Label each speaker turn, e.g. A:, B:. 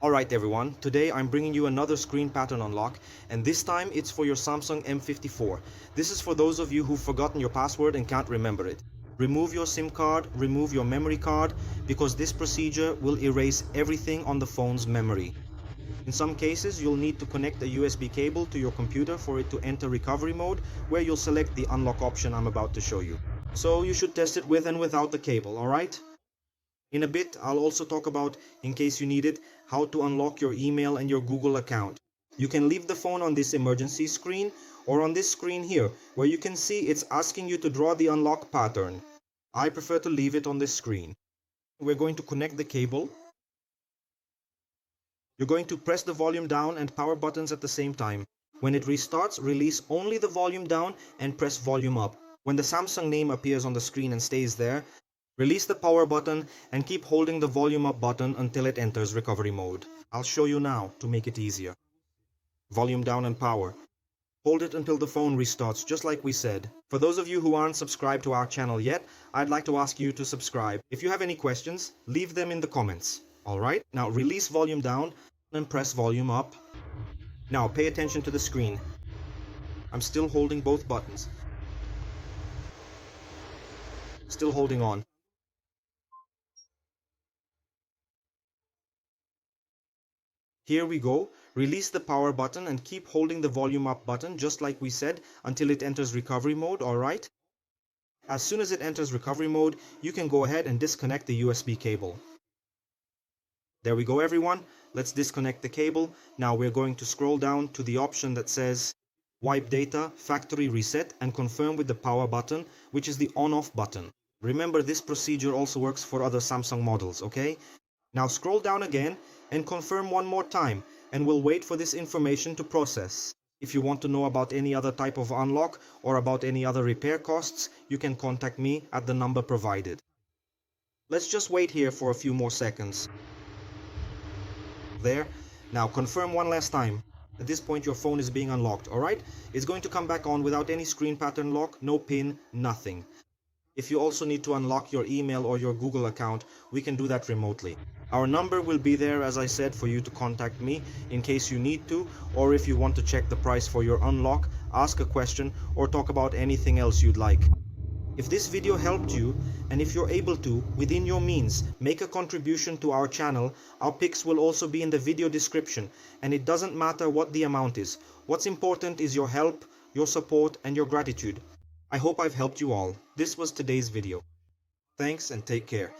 A: Alright everyone, today I'm bringing you another screen pattern unlock, and this time it's for your Samsung M54. This is for those of you who've forgotten your password and can't remember it. Remove your SIM card, remove your memory card, because this procedure will erase everything on the phone's memory. In some cases, you'll need to connect a USB cable to your computer for it to enter recovery mode, where you'll select the unlock option I'm about to show you. So you should test it with and without the cable, alright? In a bit, I'll also talk about, in case you need it, how to unlock your email and your Google account. You can leave the phone on this emergency screen or on this screen here, where you can see it's asking you to draw the unlock pattern. I prefer to leave it on this screen. We're going to connect the cable. You're going to press the volume down and power buttons at the same time. When it restarts, release only the volume down and press volume up. When the Samsung name appears on the screen and stays there, release the power button and keep holding the volume up button until it enters recovery mode. I'll show you now to make it easier. Volume down and power. Hold it until the phone restarts, just like we said. For those of you who aren't subscribed to our channel yet, I'd like to ask you to subscribe. If you have any questions, leave them in the comments. Alright, now release volume down and press volume up. Now pay attention to the screen. I'm still holding both buttons. Still holding on. Here we go. Release the power button and keep holding the volume up button just like we said until it enters recovery mode, alright? As soon as it enters recovery mode, you can go ahead and disconnect the USB cable. There we go everyone. Let's disconnect the cable. Now we're going to scroll down to the option that says Wipe Data, Factory Reset and confirm with the power button, which is the on-off button. Remember, this procedure also works for other Samsung models, okay? Now scroll down again and confirm one more time, and we'll wait for this information to process. If you want to know about any other type of unlock or about any other repair costs, you can contact me at the number provided. Let's just wait here for a few more seconds. There. Now confirm one last time. At this point your phone is being unlocked, alright? It's going to come back on without any screen pattern lock, no pin, nothing. If you also need to unlock your email or your Google account, we can do that remotely. Our number will be there, as I said, for you to contact me in case you need to, or if you want to check the price for your unlock, ask a question, or talk about anything else you'd like. If this video helped you, and if you're able to, within your means, make a contribution to our channel, our pics will also be in the video description, and it doesn't matter what the amount is. What's important is your help, your support, and your gratitude. I hope I've helped you all. This was today's video. Thanks and take care.